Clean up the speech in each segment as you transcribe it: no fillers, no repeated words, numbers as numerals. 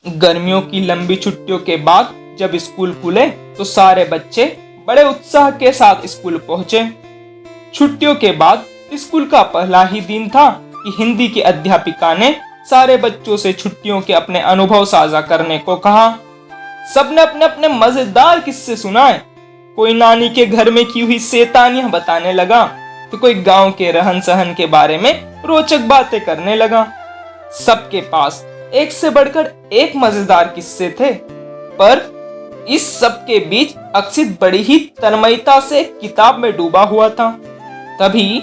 गर्मियों की लंबी छुट्टियों के बाद जब स्कूल खुले तो सारे बच्चे बड़े उत्साह के साथ स्कूल पहुंचे। छुट्टियों के बाद स्कूल का पहला ही दिन था कि हिंदी की अध्यापिका ने सारे बच्चों से छुट्टियों के अपने अनुभव साझा करने को कहा। सबने अपने अपने मजेदार किस्से सुनाए। कोई नानी के घर में की हुई शैतानियां बताने लगा तो कोई गांव के रहन सहन के बारे में रोचक बातें करने लगा। सबके पास एक से बढ़कर एक मजेदार किस्से थे, पर इस सब के बीच अक्षित बड़ी ही तन्मयता से किताब में डूबा हुआ था। तभी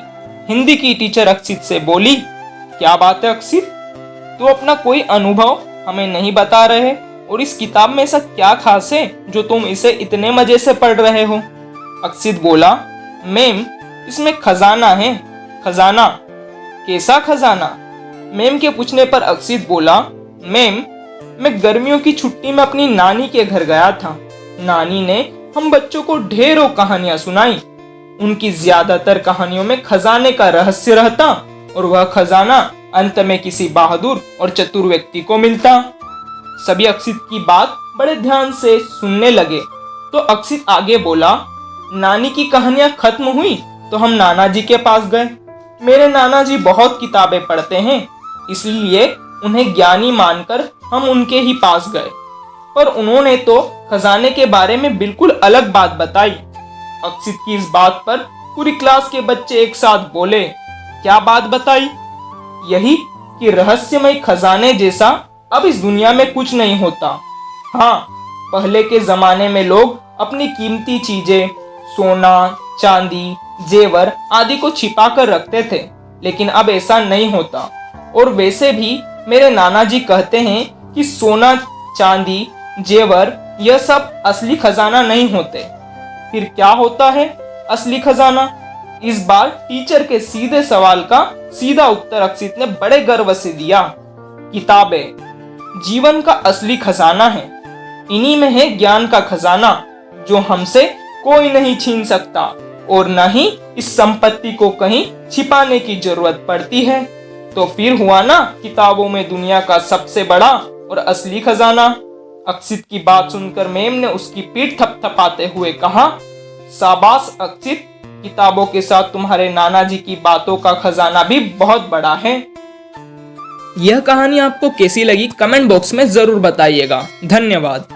हिंदी की टीचर अक्षित से बोली, क्या बात है अक्षित, तू अपना कोई अनुभव हमें नहीं बता रहे और इस किताब में ऐसा क्या खास है जो तुम इसे इतने मजे से पढ़ रहे हो। अक्षित बोला, मैम इसमें खजाना है। खजाना? कैसा खजाना? मैम के पूछने पर अक्षित बोला, मैम मैं गर्मियों की छुट्टी में अपनी नानी के घर गया था। नानी ने हम बच्चों को ढेरों कहानियां सुनाई। उनकी ज्यादातर कहानियों में खजाने का रहस्य रहता और वह खजाना अंत में किसी बहादुर और चतुर व्यक्ति को मिलता। सभी अक्षित की बात बड़े ध्यान से सुनने लगे तो अक्षित आगे बोला, नानी की कहानियां खत्म हुई तो हम नाना जी के पास गए। मेरे नाना जी बहुत किताबें पढ़ते हैं, इसलिए उन्हें ज्ञानी मानकर हम उनके ही पास गए, पर उन्होंने तो खजाने के बारे में बिल्कुल अलग बात बताई। अक्षित की इस बात पर पूरी क्लास के बच्चे एक साथ बोले, क्या बात बताई? यही कि रहस्यमय खजाने जैसा अब इस दुनिया में कुछ नहीं होता। हाँ, पहले के जमाने में लोग अपनी कीमती चीजें, सोना, चांदी, जेवर आदि को छिपा कर रखते थे, लेकिन अब ऐसा नहीं होता। और वैसे भी मेरे नाना जी कहते हैं कि सोना, चांदी, जेवर यह सब असली खजाना नहीं होते। फिर क्या होता है असली खजाना? इस बार टीचर के सीधे सवाल का सीधा उत्तर अक्षित ने बड़े गर्व से दिया। किताबें जीवन का असली खजाना है। इन्हीं में है ज्ञान का खजाना जो हमसे कोई नहीं छीन सकता और न ही इस संपत्ति को कहीं छिपाने की जरूरत पड़ती है। तो फिर हुआ ना किताबों में दुनिया का सबसे बड़ा और असली खजाना। अक्षित की बात सुनकर मैम ने उसकी पीठ थपथपाते हुए कहा, शाबाश अक्षित, किताबों के साथ तुम्हारे नाना जी की बातों का खजाना भी बहुत बड़ा है। यह कहानी आपको कैसी लगी कमेंट बॉक्स में जरूर बताइएगा। धन्यवाद।